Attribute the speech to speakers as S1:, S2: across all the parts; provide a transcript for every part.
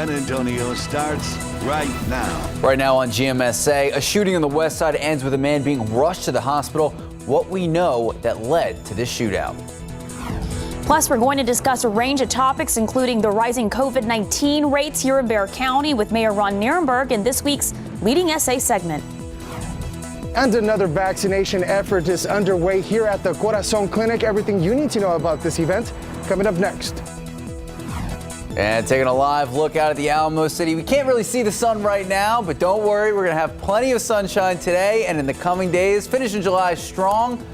S1: San Antonio starts right now.
S2: Right now on GMSA, a shooting on the west side ends with a man being rushed to the hospital. What we know that led to this shootout.
S3: Plus, we're going to discuss a range of topics, including the rising COVID-19 rates here in Bexar County with Mayor Ron Nirenberg in this week's Leading SA segment.
S4: And another vaccination effort is underway here at the Corazon Clinic. Everything you need to know about this event coming up next.
S2: And taking a live look out at the Alamo City. We can't really see the sun right now, but don't worry, we're going to have plenty of sunshine today and in the coming days. Finishing July strong,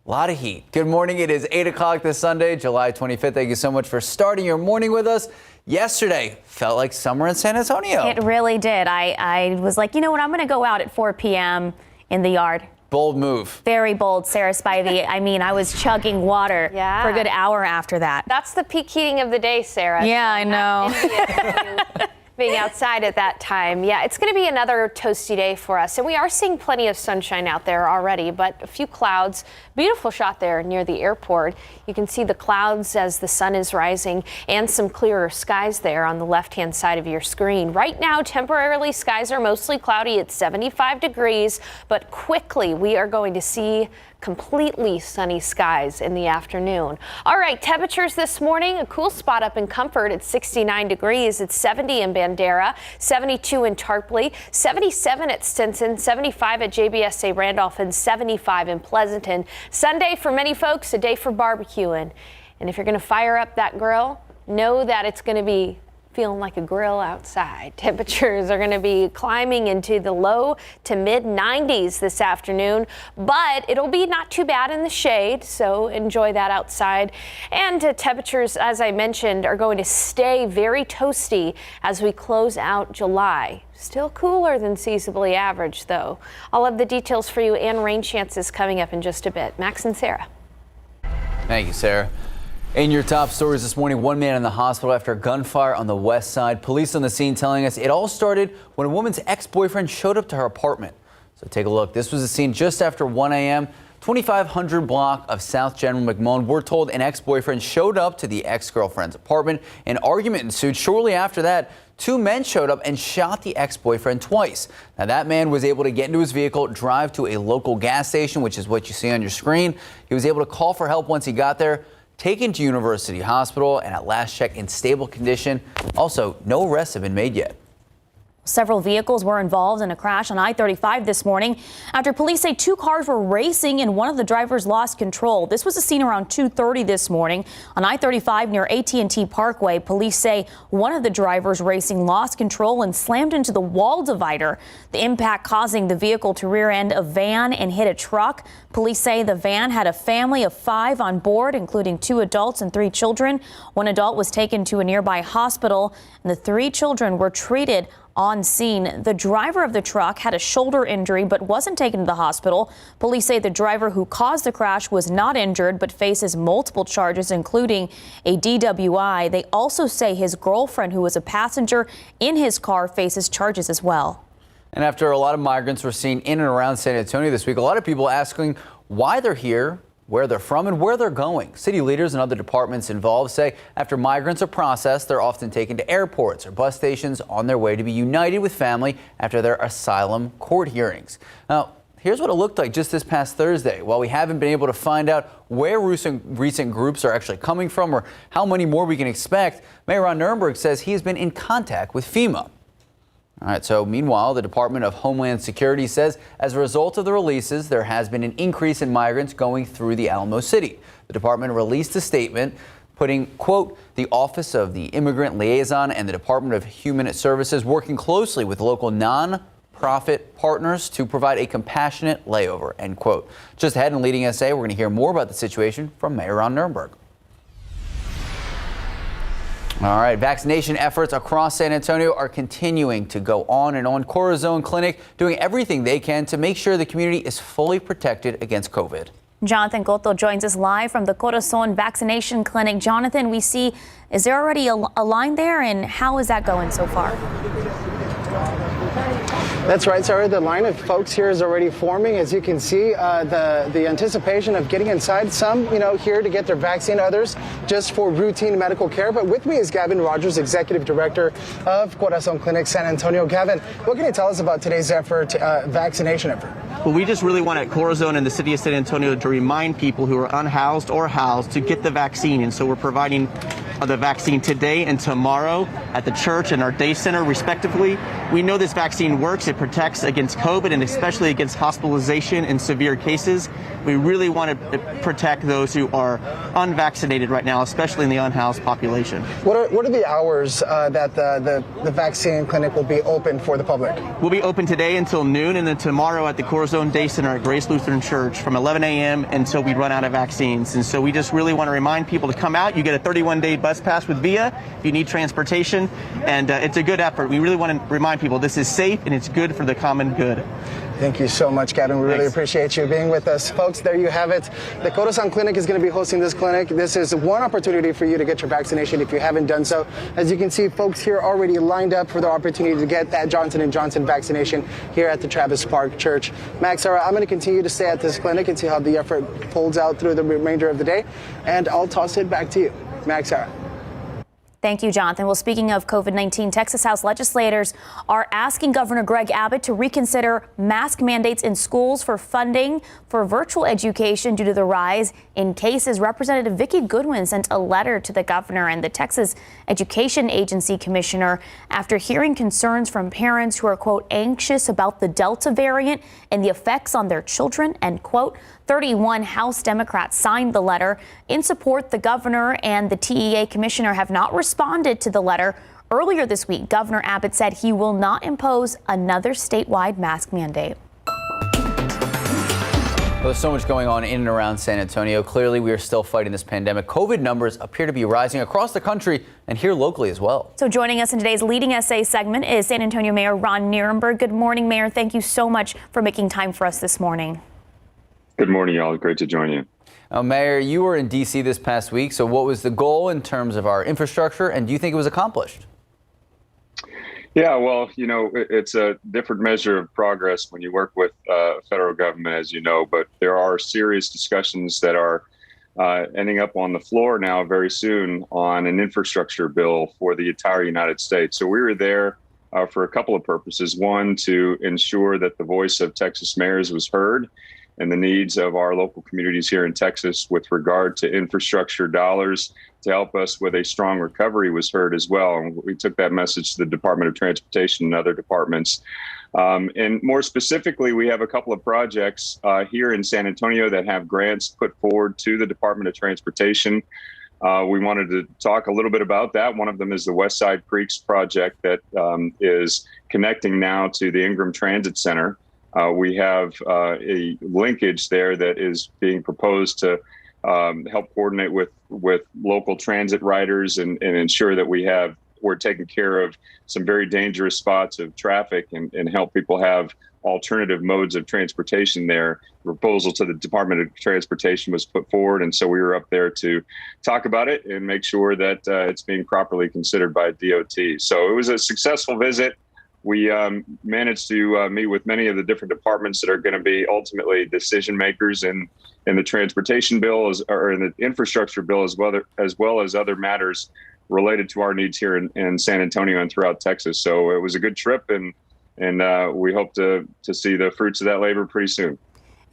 S2: a lot of heat. Good morning. It is 8 o'clock this Sunday, July 25th. Thank you so much for starting your morning with us. Yesterday felt like summer in San Antonio.
S3: It really did. I was like, you know what, I'm going to go out at 4 p.m. in the yard.
S2: Bold move.
S3: Very bold, Sarah Spivey. I mean, I was chugging water for a good hour after that.
S5: That's the peak heating of the day, Sarah.
S3: Yeah, I know.
S5: Being outside at that time. Yeah, it's going to be another toasty day for us. And we are seeing plenty of sunshine out there already, but a few clouds. Beautiful shot there near the airport. You can see the clouds as the sun is rising and some clearer skies there on the left-hand side of your screen. Right now, temporarily, skies are mostly cloudy at 75 degrees, but quickly we are going to see completely sunny skies in the afternoon. All right, temperatures this morning, a cool spot up in Comfort at 69 degrees. It's 70 in Bandera, 72 in Tarpley, 77 at Stinson, 75 at JBSA Randolph, and 75 in Pleasanton. Sunday for many folks, a day for barbecuing. And if you're going to fire up that grill, know that it's going to be feeling like a grill outside. Temperatures are going to be climbing into the low to mid 90s this afternoon, but it'll be not too bad in the shade, so enjoy that outside. And temperatures, as I mentioned, are going to stay very toasty as we close out July. Still cooler than seasonably average, though. I'll have the details for you and rain chances coming up in just a bit. Max and Sarah.
S2: Thank you, Sarah. In your top stories this morning, one man in the hospital after a gunfire on the west side. Police on the scene telling us it all started when a woman's ex-boyfriend showed up to her apartment. So take a look. This was a scene just after 1 a.m. 2500 block of South General McMullen. We're told an ex-boyfriend showed up to the ex-girlfriend's apartment. An argument ensued. Shortly after that, two men showed up and shot the ex-boyfriend twice. Now, that man was able to get into his vehicle, drive to a local gas station, which is what you see on your screen. He was able to call for help once he got there. Taken to University Hospital and at last check in stable condition. Also, no arrests have been made yet.
S3: Several vehicles were involved in a crash on I-35 this morning after police say two cars were racing and one of the drivers lost control. This was a scene around 2:30 this morning on I-35 near AT&T Parkway. Police say one of the drivers racing lost control and slammed into the wall divider. The impact causing the vehicle to rear end a van and hit a truck. Police say the van had a family of 5 on board, including 2 adults and 3 children. One adult was taken to a nearby hospital and the 3 children were treated on scene. The driver of the truck had a shoulder injury but wasn't taken to the hospital. Police say the driver who caused the crash was not injured but faces multiple charges, including a DWI. They also say his girlfriend, who was a passenger in his car, faces charges as well.
S2: And after a lot of migrants were seen in and around San Antonio this week, a lot of people asking why they're here, where they're from, and where they're going. City leaders and other departments involved say after migrants are processed, they're often taken to airports or bus stations on their way to be united with family after their asylum court hearings. Now, here's what it looked like just this past Thursday. While we haven't been able to find out where recent groups are actually coming from or how many more we can expect, Mayor Ron Nirenberg says he has been in contact with FEMA. All right, so meanwhile, the Department of Homeland Security says as a result of the releases, there has been an increase in migrants going through the Alamo City. The department released a statement putting, quote, the Office of the Immigrant Liaison and the Department of Human Services working closely with local non-profit partners to provide a compassionate layover, end quote. Just ahead in Leading SA, we're going to hear more about the situation from Mayor Ron Nirenberg. All right, vaccination efforts across San Antonio are continuing to go on and on. Corazon Clinic doing everything they can to make sure the community is fully protected against COVID.
S3: Jonathan Cotto joins us live from the Corazon Vaccination Clinic. Jonathan, we see, is there already a line there, and how is that going so far?
S4: That's right, Sarah. The line of folks here is already forming. As you can see, the anticipation of getting inside. Some, here to get their vaccine, others just for routine medical care. But with me is Gavin Rogers, Executive Director of Corazon Clinic San Antonio. Gavin, what can you tell us about today's effort, vaccination effort?
S6: Well, we just really want at Corazon and the city of San Antonio to remind people who are unhoused or housed to get the vaccine. And so we're providing the vaccine today and tomorrow at the church and our day center, respectively. We know this vaccine works. It protects against COVID and especially against hospitalization in severe cases. We really want to protect those who are unvaccinated right now, especially in the unhoused population.
S4: What are the hours that the vaccine clinic will be open for the public?
S6: We'll be open today until noon, and then tomorrow at the Corazon Day Center at Grace Lutheran Church from 11 a.m. until we run out of vaccines. And so we just really want to remind people to come out. You get a 31-day bus pass with VIA if you need transportation, and it's a good effort. We really want to remind people this is safe and it's good for the common good.
S4: Thank you so much, Gavin. We really appreciate you being with us. Folks, there you have it. The Corazon Clinic is going to be hosting this clinic. This is one opportunity for you to get your vaccination if you haven't done so. As you can see, folks here already lined up for the opportunity to get that Johnson & Johnson vaccination here at the Travis Park Church. Max, Sarah, I'm going to continue to stay at this clinic and see how the effort folds out through the remainder of the day, and I'll toss it back to you. Max, Sarah.
S3: Thank you, Jonathan. Well, speaking of COVID-19, Texas House legislators are asking Governor Greg Abbott to reconsider mask mandates in schools for funding for virtual education due to the rise in cases. Representative Vicki Goodwin sent a letter to the governor and the Texas Education Agency commissioner after hearing concerns from parents who are, quote, anxious about the Delta variant and the effects on their children, end quote. 31 House Democrats signed the letter in support. The governor and the TEA commissioner have not responded to the letter. Earlier this week, Governor Abbott said he will not impose another statewide mask mandate.
S2: Well, there's so much going on in and around San Antonio. Clearly, we are still fighting this pandemic. COVID numbers appear to be rising across the country and here locally as well.
S3: So joining us in today's Leading SA segment is San Antonio Mayor Ron Nirenberg. Good morning, Mayor. Thank you so much for making time for us this morning.
S7: Good morning, y'all. Great to join you.
S2: Mayor, you were in D.C. this past week. So what was the goal in terms of our infrastructure, and do you think it was accomplished?
S7: Yeah, well, it's a different measure of progress when you work with federal government, as you know, but there are serious discussions that are ending up on the floor now very soon on an infrastructure bill for the entire United States. So we were there for a couple of purposes. One, to ensure that the voice of Texas mayors was heard and the needs of our local communities here in Texas with regard to infrastructure dollars to help us with a strong recovery was heard as well. And we took that message to the Department of Transportation and other departments. And more specifically, we have a couple of projects here in San Antonio that have grants put forward to the Department of Transportation. We wanted to talk a little bit about that. One of them is the West Side Creeks project that is connecting now to the Ingram Transit Center. We have a linkage there that is being proposed to help coordinate with local transit riders and ensure that we're taking care of some very dangerous spots of traffic and help people have alternative modes of transportation there. The proposal to the Department of Transportation was put forward, and so we were up there to talk about it and make sure that it's being properly considered by DOT. So it was a successful visit. We managed to meet with many of the different departments that are going to be ultimately decision makers in the transportation bill or in the infrastructure bill, as well as other matters related to our needs here in San Antonio and throughout Texas. So it was a good trip, and we hope to see the fruits of that labor pretty soon.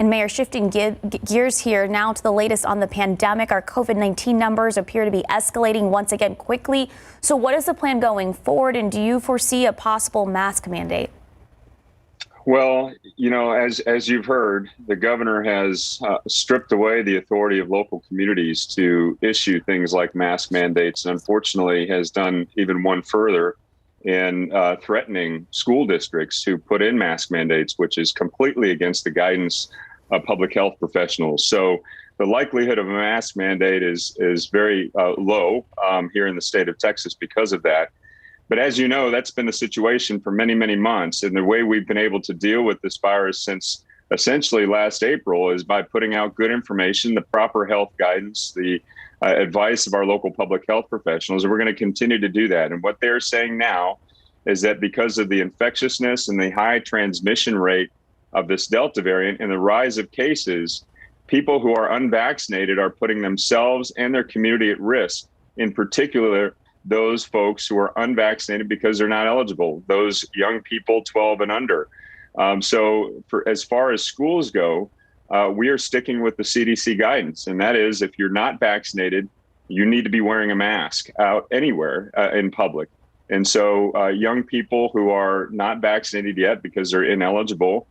S3: And Mayor, shifting gears here now to the latest on the pandemic. Our COVID-19 numbers appear to be escalating once again quickly. So what is the plan going forward, and do you foresee a possible mask mandate?
S7: Well, as you've heard, the governor has stripped away the authority of local communities to issue things like mask mandates, and unfortunately has done even one further in threatening school districts who put in mask mandates, which is completely against the guidance of public health professionals. So the likelihood of a mask mandate is very low here in the state of Texas because of that. But as you know, that's been the situation for many, many months. And the way we've been able to deal with this virus since essentially last April is by putting out good information, the proper health guidance, the advice of our local public health professionals. And we're going to continue to do that. And what they're saying now is that because of the infectiousness and the high transmission rate of this Delta variant and the rise of cases, people who are unvaccinated are putting themselves and their community at risk, in particular, those folks who are unvaccinated because they're not eligible, those young people 12 and under. So as far as schools go, we are sticking with the CDC guidance, and that is if you're not vaccinated, you need to be wearing a mask out anywhere in public. And so young people who are not vaccinated yet because they're ineligible,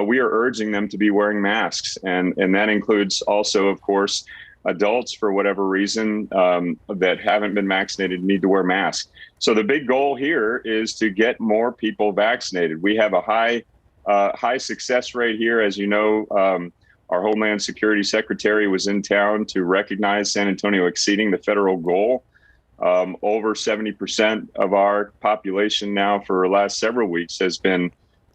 S7: we are urging them to be wearing masks. And that includes also, of course, adults for whatever reason that haven't been vaccinated need to wear masks. So the big goal here is to get more people vaccinated. We have a high success rate here. As you know, our Homeland Security Secretary was in town to recognize San Antonio exceeding the federal goal. Over 70% of our population now for the last several weeks has been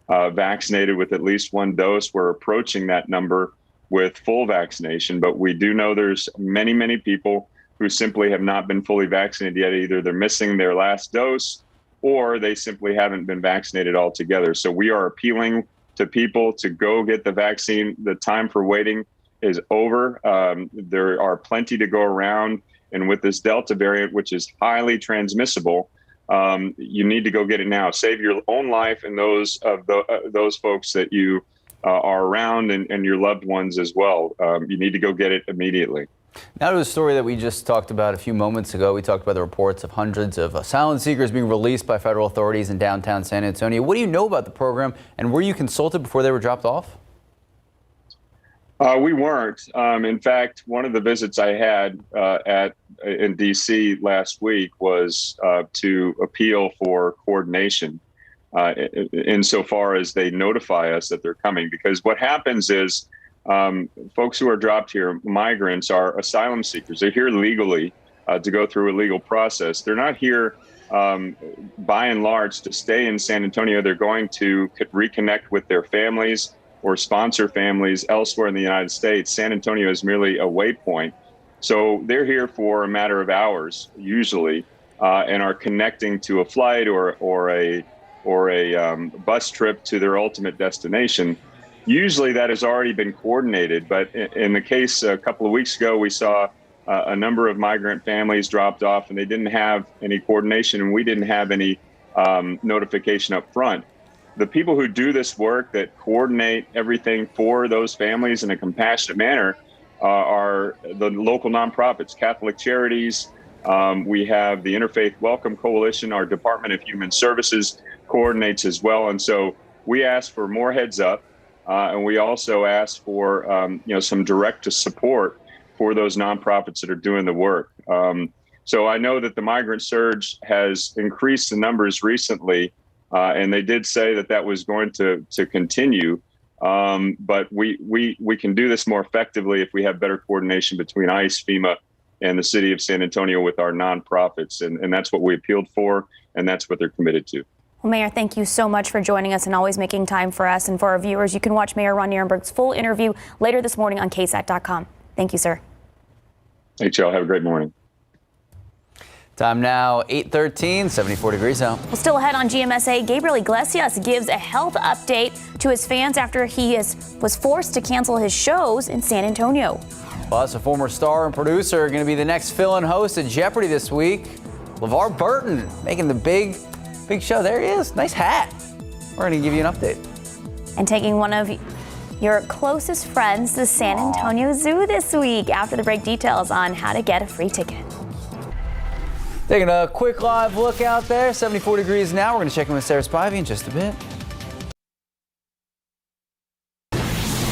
S7: vaccinated with at least one dose. We're approaching that number with full vaccination, but we do know there's many people who simply have not been fully vaccinated yet. Either they're missing their last dose or they simply haven't been vaccinated altogether. So we are appealing to people to go get the vaccine. The time for waiting is over. There are plenty to go around. And with this Delta variant, which is highly transmissible, you need to go get it now. Save your own life and those of those folks that you are around and your loved ones as well. You need to go get it immediately.
S2: Now to a story that we just talked about a few moments ago. We talked about the reports of hundreds of asylum seekers being released by federal authorities in downtown San Antonio. What do you know about the program, and were you consulted before they were dropped off?
S7: We weren't. In fact, one of the visits I had in D.C. last week was to appeal for coordination insofar as they notify us that they're coming. Because what happens is folks who are dropped here, migrants, are asylum seekers. They're here legally to go through a legal process. They're not here by and large to stay in San Antonio. They're going to reconnect with their families or sponsor families elsewhere in the United States. San Antonio is merely a waypoint. So they're here for a matter of hours, usually, and are connecting to a flight or a bus trip to their ultimate destination. Usually that has already been coordinated, but in the case a couple of weeks ago, we saw a number of migrant families dropped off and they didn't have any coordination, and we didn't have any notification up front. The people who do this work, that coordinate everything for those families in a compassionate manner, are the local nonprofits, Catholic Charities. We have the Interfaith Welcome Coalition. Our Department of Human Services coordinates as well. And so we ask for more heads up. And we also ask for some direct support for those nonprofits that are doing the work. So I know that the migrant surge has increased in numbers recently, and they did say that was going to continue. But we can do this more effectively if we have better coordination between ICE, FEMA, and the city of San Antonio with our nonprofits. And that's what we appealed for, and that's what they're committed to.
S3: Well, Mayor, thank you so much for joining us and always making time for us and for our viewers. You can watch Mayor Ron Nirenberg's full interview later this morning on KSAT.com. Thank you, sir.
S7: Thanks, y'all. Have a great morning.
S2: Time now, 8:13, 74 degrees out.
S3: Well, still ahead on GMSA, Gabriel Iglesias gives a health update to his fans after he was forced to cancel his shows in San Antonio.
S2: Plus, a former star and producer going to be the next fill-in host at Jeopardy this week. LeVar Burton making the big show. There he is. Nice hat. We're going to give you an update.
S3: And taking one of your closest friends to San Antonio Zoo this week. After the break, details on how to get a free ticket.
S2: Taking a quick live look out there. 74 degrees now. We're going to check in with Sarah Spivey in just a bit.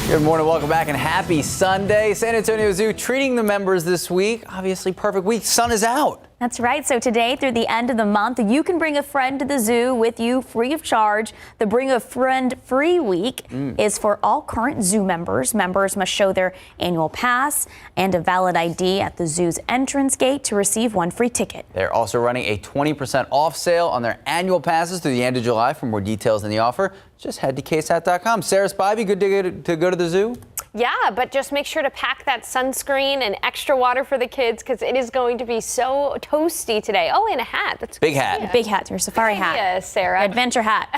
S2: Good morning, welcome back, and happy Sunday. San Antonio Zoo treating the members this week. Obviously, perfect week. Sun is out.
S3: That's right. So today through the end of the month, you can bring a friend to the zoo with you free of charge. The Bring a Friend Free Week is for all current zoo members. Members must show their annual pass and a valid ID at the zoo's entrance gate to receive one free ticket.
S2: They're also running a 20% off sale on their annual passes through the end of July. For more details on the offer, just head to KSAT.com. Sarah Spivey, good to go to the zoo?
S5: Yeah, but just make sure to pack that sunscreen and extra water for the kids because it is going to be so toasty today. Oh, and a hat. That's
S2: big hat.
S3: Yeah. Big hat, your safari hat.
S5: Yes, Sarah.
S3: Adventure hat.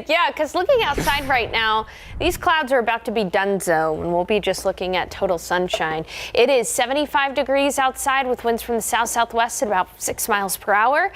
S5: Yeah, because looking outside right now, these clouds are about to be donezo, and we'll be just looking at total sunshine. It is 75 degrees outside with winds from the south-southwest at about 6 miles per hour.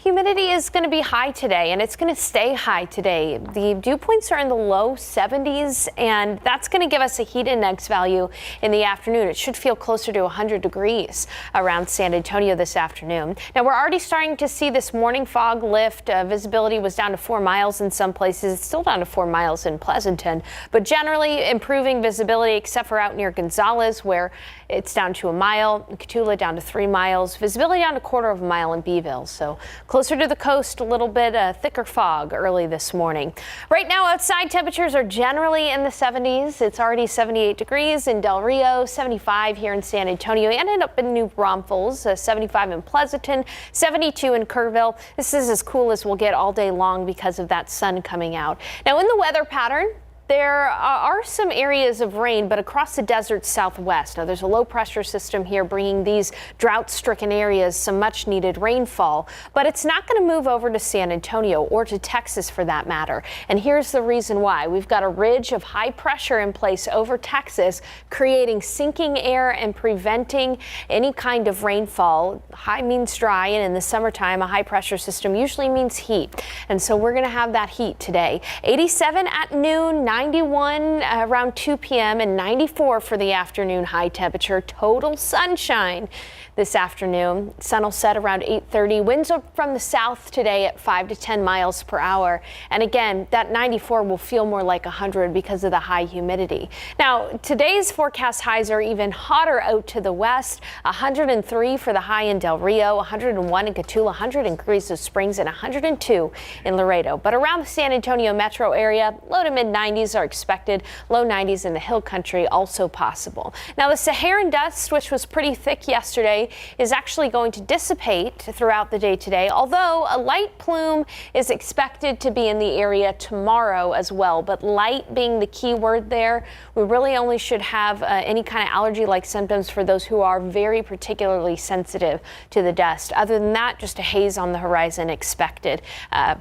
S5: Humidity is going to be high today, and it's going to stay high today. The dew points are in the low 70s, and that's going to give us a heat index value in the afternoon. It should feel closer to 100 degrees around San Antonio this afternoon. Now, we're already starting to see this morning fog lift. Visibility was down to 4 miles in some places. It's still down to 4 miles in Pleasanton, but generally improving visibility except for out near Gonzales, where it's down to 1 mile. Cotulla down to 3 miles. Visibility down to 1/4 of a mile in Beeville. So closer to the coast, a little bit thicker fog early this morning. Right now, outside temperatures are generally in the 70s. It's already 78 degrees in Del Rio, 75 here in San Antonio, and up in New Braunfels, 75 in Pleasanton, 72 in Kerrville. This is as cool as we'll get all day long because of that sun coming out. Now, in the weather pattern, there are some areas of rain, but across the desert southwest. Now, there's a low pressure system here bringing these drought-stricken areas some much-needed rainfall, but it's not going to move over to San Antonio or to Texas for that matter. And here's the reason why. We've got a ridge of high pressure in place over Texas, creating sinking air and preventing any kind of rainfall. High means dry, and in the summertime, a high pressure system usually means heat. And so we're going to have that heat today. 87 at noon, 91 around 2 p.m. and 94 for the afternoon high temperature. Total sunshine this afternoon. Sun will set around 8:30. Winds from the south today at 5 to 10 miles per hour. And again, that 94 will feel more like 100 because of the high humidity. Now, today's forecast highs are even hotter out to the west. 103 for the high in Del Rio, 101 in Cotulla, 100 in Carrizo Springs, and 102 in Laredo. But around the San Antonio metro area, low to mid 90s are expected. Low 90s in the hill country also possible. Now, the Saharan dust, which was pretty thick yesterday, is actually going to dissipate throughout the day today, although a light plume is expected to be in the area tomorrow as well. But light being the key word there, we really only should have any kind of allergy-like symptoms for those who are very particularly sensitive to the dust. Other than that, just a haze on the horizon expected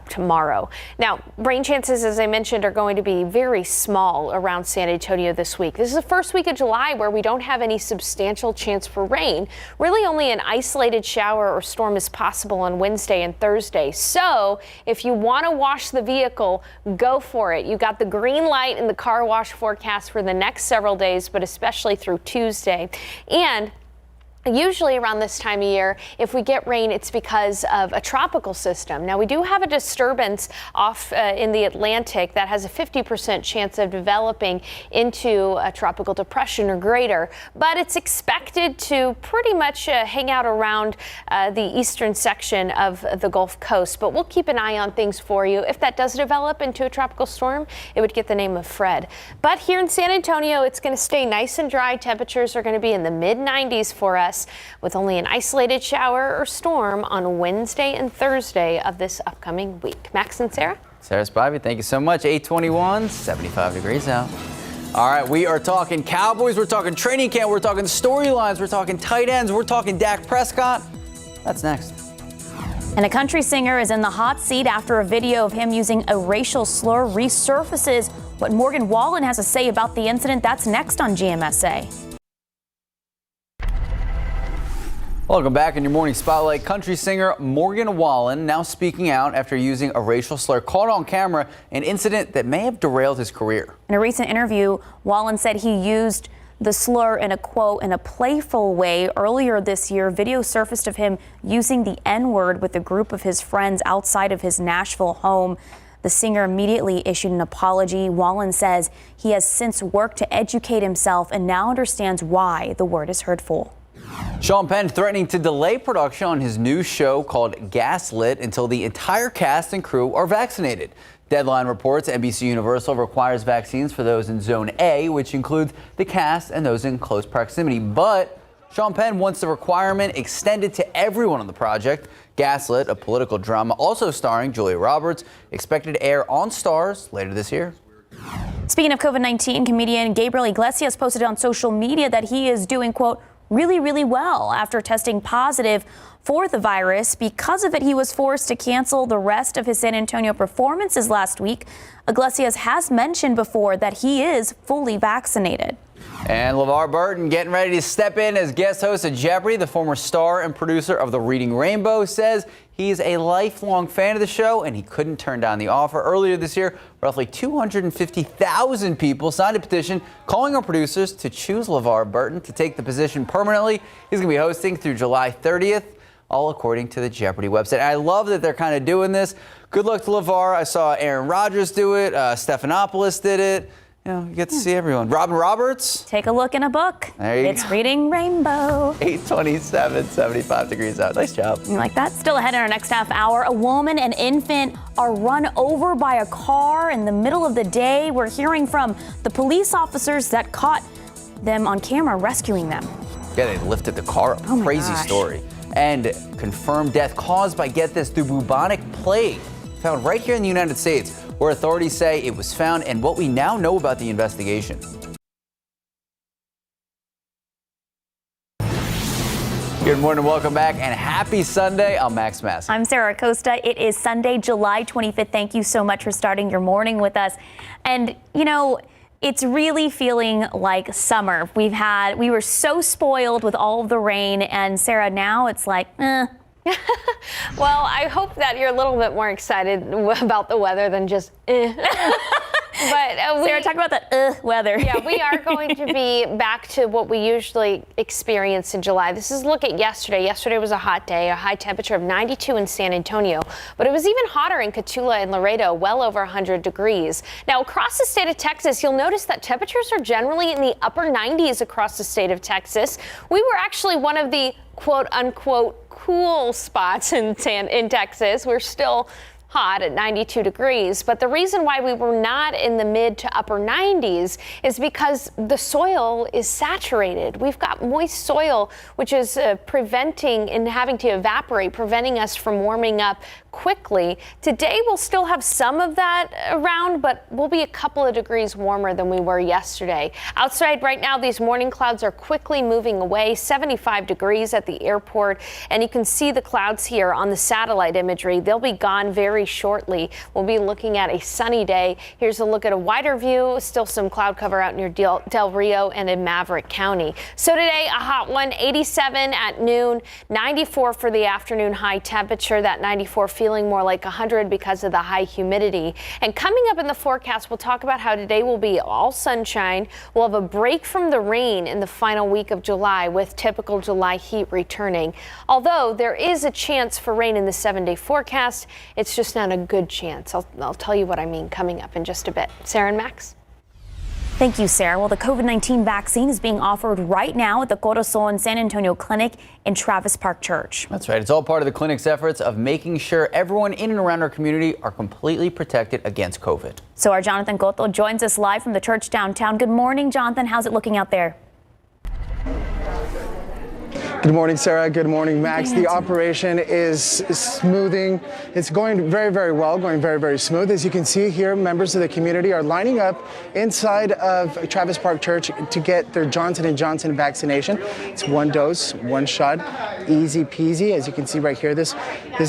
S5: tomorrow. Now, rain chances, as I mentioned, are going to be very small around San Antonio this week. This is the first week of July where we don't have any substantial chance for rain. Really only an isolated shower or storm is possible on Wednesday and Thursday. So if you want to wash the vehicle, go for it. You got the green light in the car wash forecast for the next several days, but especially through Tuesday. And usually around this time of year, if we get rain, it's because of a tropical system. Now, we do have a disturbance off in the Atlantic that has a 50% chance of developing into a tropical depression or greater, but it's expected to pretty much hang out around the eastern section of the Gulf Coast. But we'll keep an eye on things for you. If that does develop into a tropical storm, it would get the name of Fred. But here in San Antonio, it's going to stay nice and dry. Temperatures are going to be in the mid 90s for us, with only an isolated shower or storm on Wednesday and Thursday of this upcoming week. Max and Sarah?
S2: Sarah Spivey, thank you so much. 821, 75 degrees out. All right, we are talking Cowboys, we're talking training camp, we're talking storylines, we're talking tight ends, we're talking Dak Prescott. That's next.
S3: And a country singer is in the hot seat after a video of him using a racial slur resurfaces. What Morgan Wallen has to say about the incident, that's next on GMSA.
S2: Welcome back in your morning spotlight. Country singer Morgan Wallen now speaking out after using a racial slur caught on camera, an incident that may have derailed his career.
S3: In a recent interview, Wallen said he used the slur in a quote in a playful way. Earlier this year, video surfaced of him using the N-word with a group of his friends outside of his Nashville home. The singer immediately issued an apology. Wallen says he has since worked to educate himself and now understands why the word is hurtful.
S2: Sean Penn threatening to delay production on his new show called Gaslit until the entire cast and crew are vaccinated. Deadline reports NBC Universal requires vaccines for those in Zone A, which includes the cast and those in close proximity. But Sean Penn wants the requirement extended to everyone on the project. Gaslit, a political drama also starring Julia Roberts, expected to air on Starz later this year.
S3: Speaking of COVID-19, comedian Gabriel Iglesias posted on social media that he is doing, quote, really well after testing positive for the virus. Because of it, he was forced to cancel the rest of his San Antonio performances last week. Iglesias has mentioned before that he is fully vaccinated.
S2: And LeVar Burton getting ready to step in as guest host of Jeopardy! The former star and producer of The Reading Rainbow says he's a lifelong fan of the show and he couldn't turn down the offer. Earlier this year, roughly 250,000 people signed a petition calling on producers to choose LeVar Burton to take the position permanently. He's going to be hosting through July 30th, all according to the Jeopardy! Website. And I love that they're kind of doing this. Good luck to LeVar. I saw Aaron Rodgers do it. Stephanopoulos did it. You know, you get to see everyone. Robin Roberts.
S3: Take a look in a book.
S2: There you
S3: It's
S2: go.
S3: Reading Rainbow.
S2: 8:27, 75 degrees out. Nice job.
S3: You like that? Still ahead in our next half hour. A woman and infant are run over by a car in the middle of the day. We're hearing from the police officers that caught them on camera rescuing them.
S2: Yeah, they lifted the car up.
S3: Oh my
S2: Crazy
S3: gosh.
S2: story. And confirmed death caused by, get this, the bubonic plague found right here in the United States, where authorities say it was found and what we now know about the investigation. Good morning, welcome back, and happy Sunday. I'm Max Massey.
S3: I'm Sarah Acosta. It is Sunday, July 25th. Thank you so much for starting your morning with us. And, you know, it's really feeling like summer. We were so spoiled with all of the rain, and Sarah, now it's like,
S5: Well, I hope that you're a little bit more excited about the weather than just But
S3: Sarah, talk about the weather.
S5: Yeah, we are going to be back to what we usually experience in July. This is a look at yesterday. Yesterday was a hot day, a high temperature of 92 in San Antonio, but it was even hotter in Cotulla and Laredo, well over 100 degrees. Now, across the state of Texas, you'll notice that temperatures are generally in the upper 90s across the state of Texas. We were actually one of the quote unquote cool spots in Texas. We're still hot at 92 degrees, but the reason why we were not in the mid to upper 90s is because the soil is saturated. We've got moist soil, which is preventing and having to evaporate, preventing us from warming up quickly. Today we'll still have some of that around, but we'll be a couple of degrees warmer than we were yesterday. Outside right now, these morning clouds are quickly moving away, 75 degrees at the airport, and you can see the clouds here on the satellite imagery. They'll be gone very shortly. We'll be looking at a sunny day. Here's a look at a wider view. Still some cloud cover out near Del Rio and in Maverick County. So today, a hot one, 87 at noon, 94 for the afternoon high temperature. That 94 feeling more like 100 because of the high humidity. And coming up in the forecast, we'll talk about how today will be all sunshine. We'll have a break from the rain in the final week of July with typical July heat returning. Although there is a chance for rain in the 7-day forecast, it's just not a good chance. I'll tell you what I mean coming up in just a bit. Sarah and Max.
S3: Thank you, Sarah. Well, the COVID-19 vaccine is being offered right now at the Corazon San Antonio Clinic in Travis Park Church.
S2: That's right. It's all part of the clinic's efforts of making sure everyone in and around our community are completely protected against COVID.
S3: So our Jonathan Cotto joins us live from the church downtown. Good morning, Jonathan. How's it looking out there?
S4: Good morning, Sarah. Good morning, Max. The operation is smoothing. It's going very, very well, going very, very smooth. As you can see here, members of the community are lining up inside of Travis Park Church to get their Johnson & Johnson vaccination. It's one dose, one shot, easy peasy. As you can see right here, this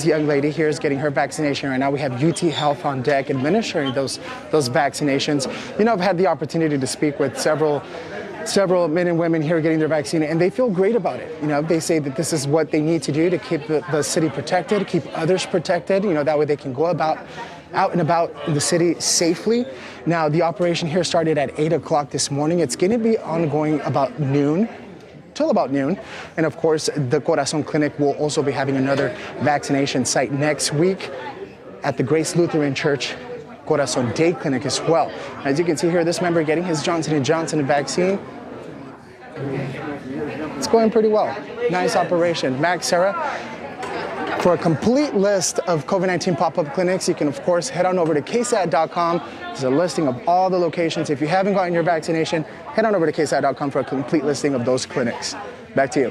S4: young lady here is getting her vaccination right now. We have UT Health on deck administering those vaccinations. You know, I've had the opportunity to speak with several men and women here getting their vaccine, and they feel great about it. You know, they say that this is what they need to do to keep the city protected, keep others protected. You know, that way they can go out and about in the city safely. Now, the operation here started at 8 o'clock this morning. It's going to be ongoing about noon. Till about noon. And of course, the Corazon Clinic will also be having another vaccination site next week at the Grace Lutheran Church Corazon Day Clinic as well. As you can see here, this member getting his Johnson & Johnson vaccine. It's going pretty well. Nice operation. Max, Sarah, for a complete list of COVID-19 pop-up clinics, you can of course head on over to KSAT.com. There's a listing of all the locations. If you haven't gotten your vaccination, head on over to KSAT.com for a complete listing of those clinics. Back to you.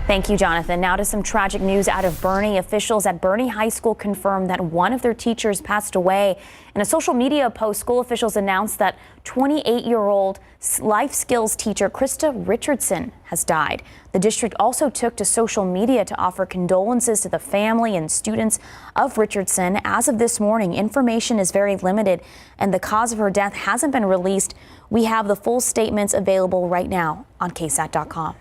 S3: Thank you, Jonathan. Now to some tragic news out of Boerne. Officials at Boerne High School confirmed that one of their teachers passed away. In a social media post, school officials announced that 28-year-old life skills teacher Krista Richardson has died. The district also took to social media to offer condolences to the family and students of Richardson. As of this morning, information is very limited and the cause of her death hasn't been released. We have the full statements available right now on KSAT.com.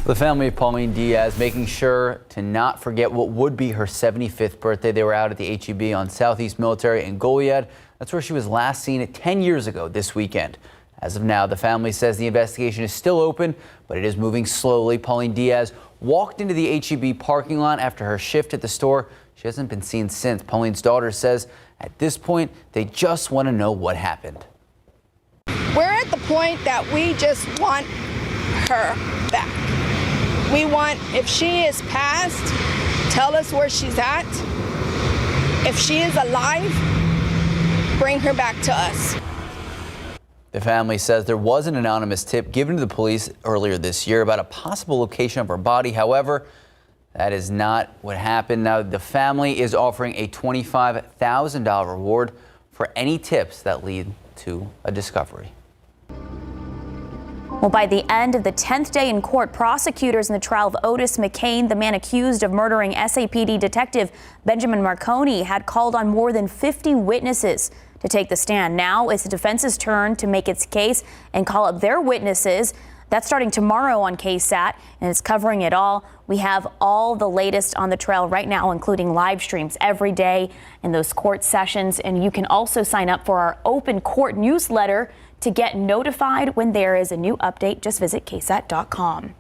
S2: The family of Pauline Diaz making sure to not forget what would be her 75th birthday. They were out at the HEB on Southeast Military in Goliad. That's where she was last seen 10 years ago this weekend. As of now, the family says the investigation is still open, but it is moving slowly. Pauline Diaz walked into the HEB parking lot after her shift at the store. She hasn't been seen since. Pauline's daughter says at this point, they just want to know what happened.
S8: We're at the point that we just want her back. We want, if she is passed, tell us where she's at. If she is alive, bring her back to us.
S2: The family says there was an anonymous tip given to the police earlier this year about a possible location of her body. However, that is not what happened. Now, the family is offering a $25,000 reward for any tips that lead to a discovery.
S3: Well, by the end of the 10th day in court, prosecutors in the trial of Otis McCain, the man accused of murdering SAPD detective Benjamin Marconi, had called on more than 50 witnesses to take the stand. Now it's the defense's turn to make its case and call up their witnesses. That's starting tomorrow on KSAT, and it's covering it all. We have all the latest on the trail right now, including live streams every day in those court sessions. And you can also sign up for our open court newsletter to get notified when there is a new update. Just visit KSAT.com.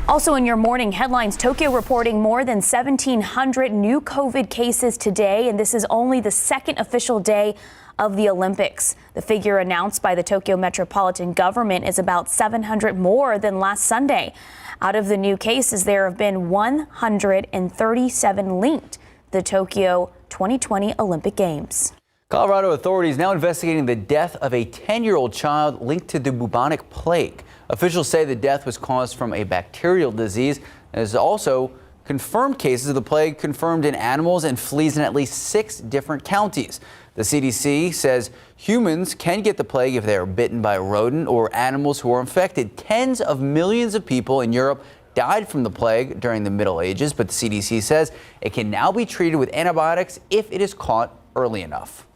S3: Also in your morning headlines, Tokyo reporting more than 1,700 new COVID cases today, and this is only the second official day of the Olympics. The figure announced by the Tokyo metropolitan government is about 700 more than last Sunday. Out of the new cases, there have been 137 linked to the Tokyo 2020 Olympic Games.
S2: Colorado authorities now investigating the death of a 10-year-old child linked to the bubonic plague. Officials say the death was caused from a bacterial disease. There's also confirmed cases of the plague confirmed in animals and fleas in at least 6 different counties. The CDC says humans can get the plague if they are bitten by a rodent or animals who are infected. Tens of millions of people in Europe died from the plague during the Middle Ages, but the CDC says it can now be treated with antibiotics if it is caught early enough.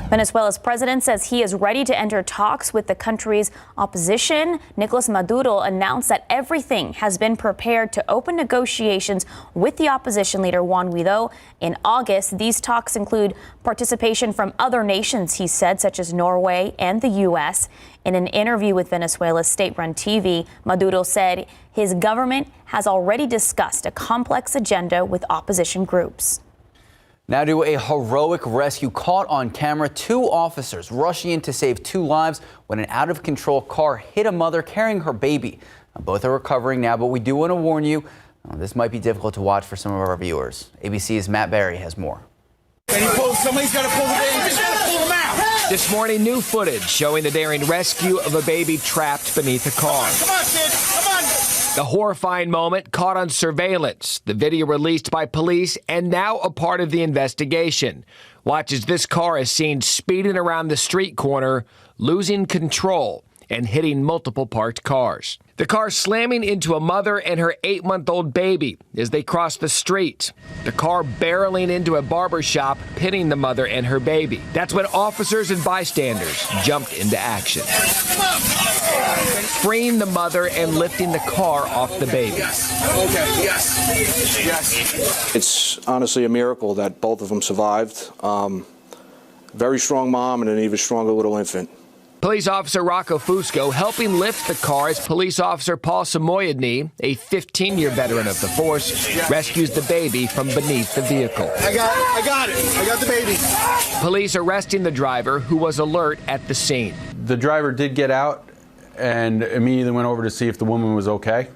S3: Venezuela's president says he is ready to enter talks with the country's opposition. Nicolas Maduro announced that everything has been prepared to open negotiations with the opposition leader Juan Guaidó in August. These talks include participation from other nations, he said, such as Norway and the U.S. In an interview with Venezuela's state-run TV, Maduro said his government has already discussed a complex agenda with opposition groups.
S2: Now to a heroic rescue caught on camera. 2 officers rushing in to save 2 lives when an out-of-control car hit a mother carrying her baby. Now, both are recovering now, but we do want to warn you, this might be difficult to watch for some of our viewers. ABC's Matt Barry has more.
S9: Somebody's got to pull the baby. Just got to pull them out. This morning, new footage showing the daring rescue of a baby trapped beneath a car. Come on, kid. Come on. The horrifying moment caught on surveillance, the video released by police and now a part of the investigation. Watch as this car is seen speeding around the street corner, losing control and hitting multiple parked cars. The car slamming into a mother and her 8-month-old baby as they cross the street. The car barreling into a barber shop, pitting the mother and her baby. That's when officers and bystanders jumped into action, freeing the mother and lifting the car off the baby.
S10: Okay, yes. It's honestly a miracle that both of them survived. Very strong mom and an even stronger little infant.
S9: Police officer Rocco Fusco helping lift the car as police officer Paul Samoyedny, a 15-year veteran of the force, rescues the baby from beneath the vehicle.
S10: I got it. I got the baby.
S9: Police arresting the driver who was alert at the scene.
S11: The driver did get out and immediately went over to see if the woman was okay.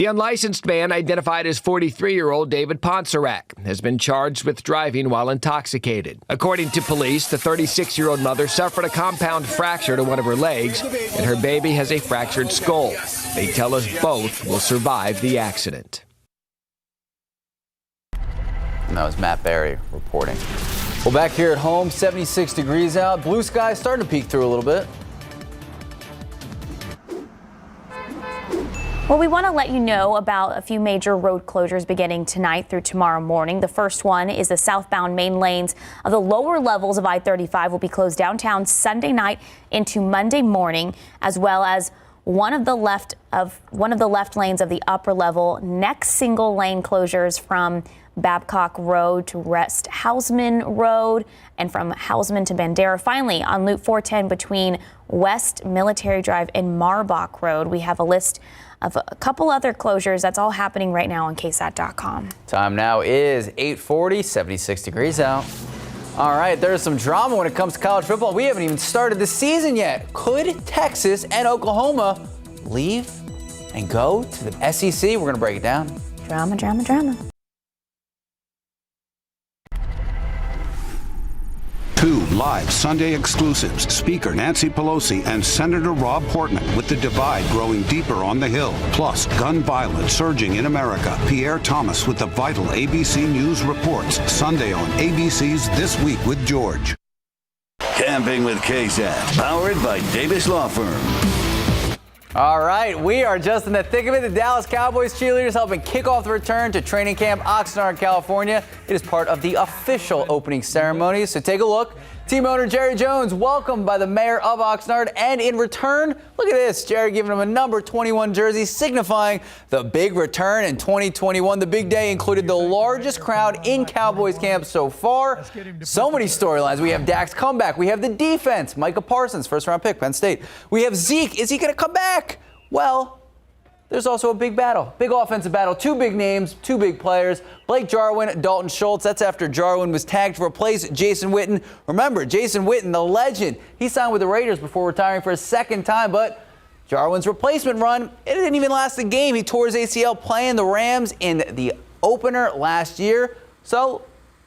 S9: The unlicensed man, identified as 43-year-old David Poncerak, has been charged with driving while intoxicated. According to police, the 36-year-old mother suffered a compound fracture to one of her legs, and her baby has a fractured skull. They tell us both will survive the accident.
S2: And that was Matt Barry reporting. Well, back here at home, 76 degrees out. Blue sky starting to peek through a little bit.
S3: Well, we want to let you know about a few major road closures beginning tonight through tomorrow morning. The first one is the southbound main lanes of the lower levels of I-35 will be closed downtown Sunday night into Monday morning, as well as one of the left lanes of the upper level. Next single lane closures from Babcock Road to West Hausman Road and from Hausman to Bandera. Finally, on Loop 410 between West Military Drive and Marbach Road, we have a list of a couple other closures. That's all happening right now on KSAT.com.
S2: Time now is 8:40, 76 degrees out. All right, there's some drama when it comes to college football. We haven't even started the season yet. Could Texas and Oklahoma leave and go to the SEC? We're going to break it down.
S3: Drama, drama, drama.
S11: Two live Sunday exclusives. Speaker Nancy Pelosi and Senator Rob Portman with the divide growing deeper on the Hill. Plus, gun violence surging in America. Pierre Thomas with the vital ABC News reports. Sunday on ABC's This Week with George.
S1: Camping with KSAT, powered by Davis Law Firm.
S2: All right, we are just in the thick of it. The Dallas Cowboys cheerleaders helping kick off the return to training camp Oxnard, California. It is part of the official opening ceremony, so take a look. Team owner Jerry Jones welcomed by the mayor of Oxnard, and in return, look at this, Jerry giving him a number 21 jersey signifying the big return in 2021. The big day included the largest crowd in Cowboys camp so far. So many storylines. We have Dak's comeback. We have the defense. Micah Parsons, first-round pick, Penn State. We have Zeke. Is he going to come back? Well, there's also a big battle, big offensive battle. Two big names, two big players. Blake Jarwin, Dalton Schultz. That's after Jarwin was tagged to replace Jason Witten. Remember, Jason Witten, the legend. He signed with the Raiders before retiring for a second time, but Jarwin's replacement run, it didn't even last the game. He tore his ACL playing the Rams in the opener last year. So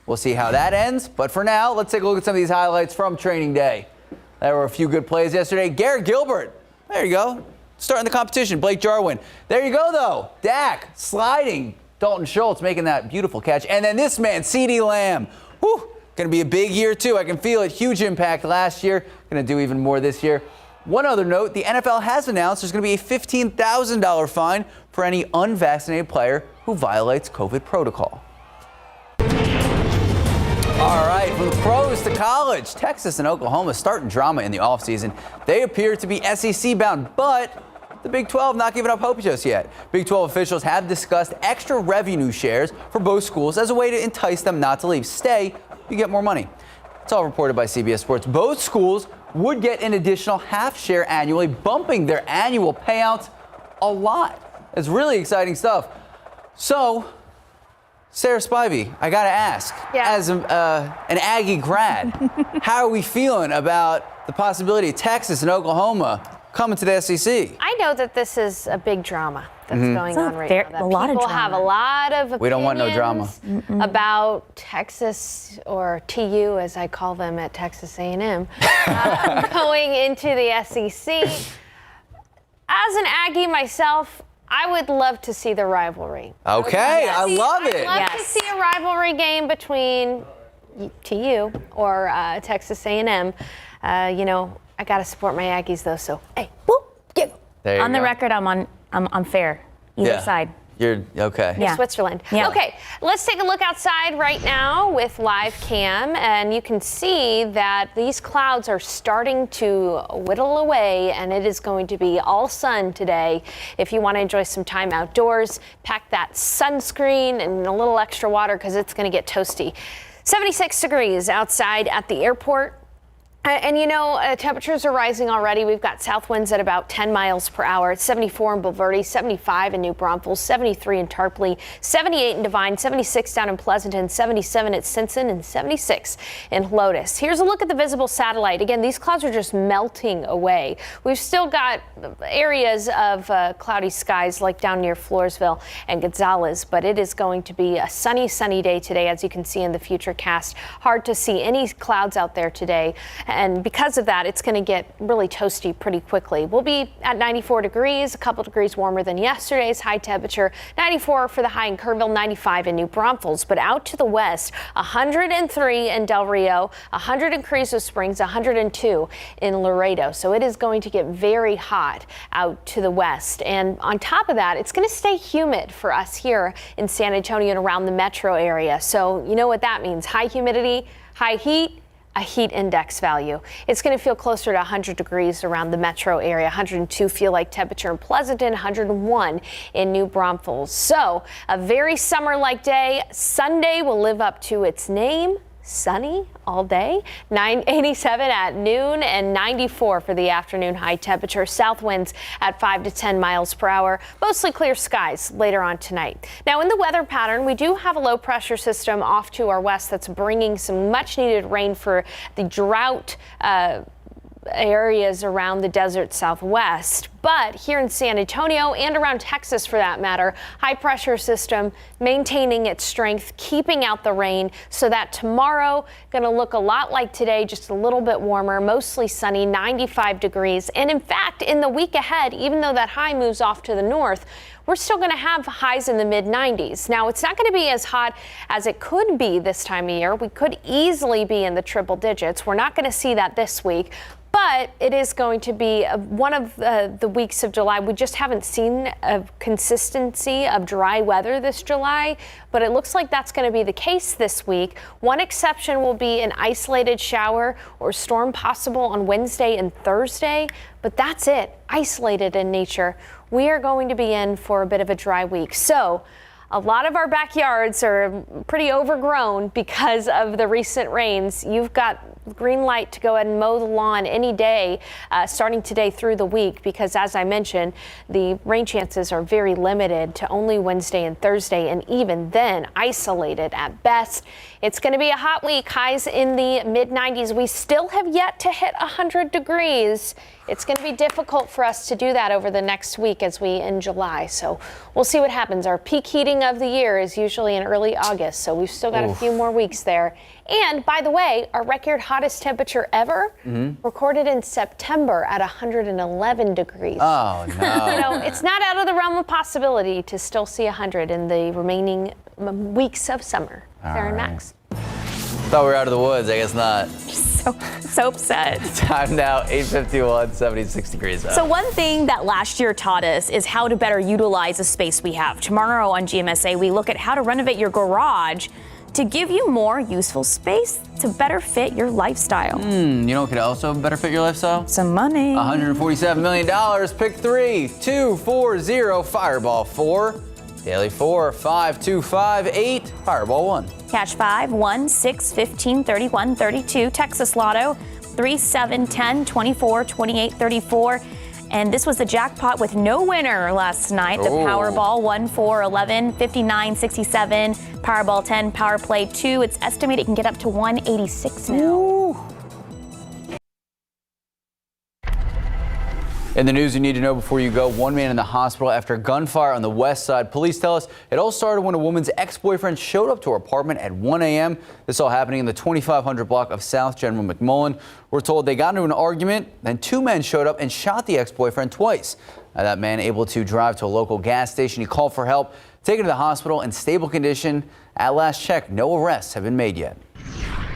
S2: we'll see how that ends. But for now, let's take a look at some of these highlights from training day. There were a few good plays yesterday. Garrett Gilbert, there you go. Starting the competition, Blake Jarwin. There you go, though. Dak sliding. Dalton Schultz making that beautiful catch. And then this man, CeeDee Lamb. Whew, going to be a big year, too. I can feel it. Huge impact last year. Going to do even more this year. One other note, the NFL has announced there's going to be a $15,000 fine for any unvaccinated player who violates COVID protocol. All right, from the pros to college, Texas and Oklahoma starting drama in the offseason. They appear to be SEC bound, but the Big 12 not giving up hope just yet. Big 12 officials have discussed extra revenue shares for both schools as a way to entice them not to leave. Stay, you get more money. It's all reported by CBS Sports. Both schools would get an additional half share annually, bumping their annual payouts a lot. It's really exciting stuff. So, Sarah Spivey, I got to ask, as an Aggie grad, how are we feeling about the possibility of Texas and Oklahoma coming to the SEC?
S5: I know that this is a big drama that's going on right now. That
S3: a lot of
S5: people
S3: drama.
S5: have a lot of opinions
S2: We don't want no drama.
S5: About Texas, or TU as I call them at Texas A&M, going into the SEC. As an Aggie myself, I would love to see the rivalry.
S2: Okay, I love it.
S5: I'd love to see a rivalry game between TU or Texas A&M. You know, I got to support my Aggies though. So hey, whoop, giggle.
S2: There you
S3: On the
S2: go.
S3: record, I'm fair. Either side.
S2: You're okay.
S3: Yeah.
S5: Switzerland.
S3: Yeah.
S5: Okay, let's take a look outside right now with live cam, and you can see that these clouds are starting to whittle away, and it is going to be all sun today. If you want to enjoy some time outdoors, pack that sunscreen and a little extra water because it's going to get toasty. 76 degrees outside at the airport. And you know, temperatures are rising already. We've got south winds at about 10 miles per hour. It's 74 in Bulverde, 75 in New Braunfels, 73 in Tarpley, 78 in Devine, 76 down in Pleasanton, 77 at Simpson, and 76 in Lotus. Here's a look at the visible satellite. Again, these clouds are just melting away. We've still got areas of cloudy skies like down near Floresville and Gonzales, but it is going to be a sunny day today, as you can see in the futurecast. Hard to see any clouds out there today. And because of that, it's going to get really toasty pretty quickly. We'll be at 94 degrees, a couple degrees warmer than yesterday's high temperature. 94 for the high in Kerrville, 95 in New Braunfels. But out to the west, 103 in Del Rio, 100 in Carrizo Springs, 102 in Laredo. So it is going to get very hot out to the west. And on top of that, it's going to stay humid for us here in San Antonio and around the metro area. So you know what that means. High humidity, high heat, a heat index value. It's going to feel closer to 100 degrees around the metro area. 102 feel like temperature in Pleasanton, 101 in New Braunfels. So a very summer-like day. Sunday will live up to its name. Sunny all day, 87 at noon and 94 for the afternoon high temperature. South winds at 5 to 10 miles per hour. Mostly clear skies later on tonight. Now in the weather pattern, we do have a low pressure system off to our west that's bringing some much needed rain for the drought areas around the desert Southwest. But here in San Antonio and around Texas for that matter, high pressure system maintaining its strength, keeping out the rain, so that tomorrow going to look a lot like today, just a little bit warmer, mostly sunny, 95 degrees. And in fact, in the week ahead, even though that high moves off to the north, we're still going to have highs in the mid 90s. Now, it's not going to be as hot as it could be this time of year. We could easily be in the triple digits. We're not going to see that this week. But it is going to be one of the weeks of July. We just haven't seen a consistency of dry weather this July, but it looks like that's going to be the case this week. One exception will be an isolated shower or storm possible on Wednesday and Thursday, but that's it, isolated in nature. We are going to be in for a bit of a dry week. So a lot of our backyards are pretty overgrown because of the recent rains. You've got green light to go ahead and mow the lawn any day starting today through the week, because as I mentioned, the rain chances are very limited to only Wednesday and Thursday, and even then isolated at best. It's going to be a hot week, highs in the mid 90s. We still have yet to hit 100 degrees. It's going to be difficult for us to do that over the next week as we end July. So we'll see what happens. Our peak heating of the year is usually in early August, so we've still got a few more weeks there. And by the way, our record hottest temperature ever recorded in September at 111 degrees.
S2: Oh, no.
S5: You know, it's not out of the realm of possibility to still see 100 in the remaining weeks of summer. Sarah and Max.
S2: Thought we were out of the woods. I guess not.
S3: So upset.
S2: Time now, 8:51, 76 degrees out.
S3: So one thing that last year taught us is how to better utilize the space we have. Tomorrow on GMSA, we look at how to renovate your garage to give you more useful space to better fit your lifestyle.
S2: You know what could also better fit your lifestyle?
S3: Some money.
S2: $147 million. Pick 3, 2, 4, 0, Fireball 4. Daily 4, 5, 2, 5, 8, Fireball 1.
S3: Cash 5, 1, 6, 15, 31, 32. Texas Lotto 3, 7, 10, 24, 28, 34. And this was the jackpot with no winner last night. The Powerball 1, 4, 11, 59, 67. Powerball 10, Power Play 2. It's estimated it can get up to 186 now.
S2: Ooh. In the news you need to know before you go, one man in the hospital after gunfire on the west side. Police tell us it all started when a woman's ex-boyfriend showed up to her apartment at 1 a.m. This all happening in the 2500 block of South General McMullen. We're told they got into an argument, then two men showed up and shot the ex-boyfriend twice. Now, that man able to drive to a local gas station. He called for help, taken to the hospital in stable condition. At last check, no arrests have been made yet.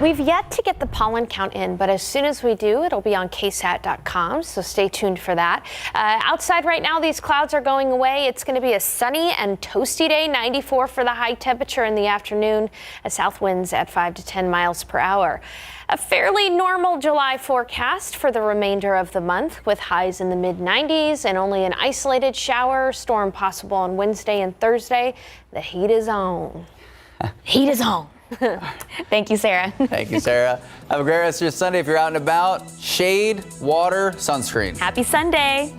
S5: We've yet to get the pollen count in, but as soon as we do, it'll be on KSAT.com, so stay tuned for that. Outside right now, these clouds are going away. It's going to be a sunny and toasty day, 94 for the high temperature in the afternoon, south winds at 5 to 10 miles per hour. A fairly normal July forecast for the remainder of the month, with highs in the mid-90s and only an isolated shower or storm possible on Wednesday and Thursday. The heat is on.
S3: Heat is on. Thank you, Sarah.
S2: Thank you, Sarah. Have a great rest of your Sunday. If you're out and about, shade, water, sunscreen.
S3: Happy Sunday.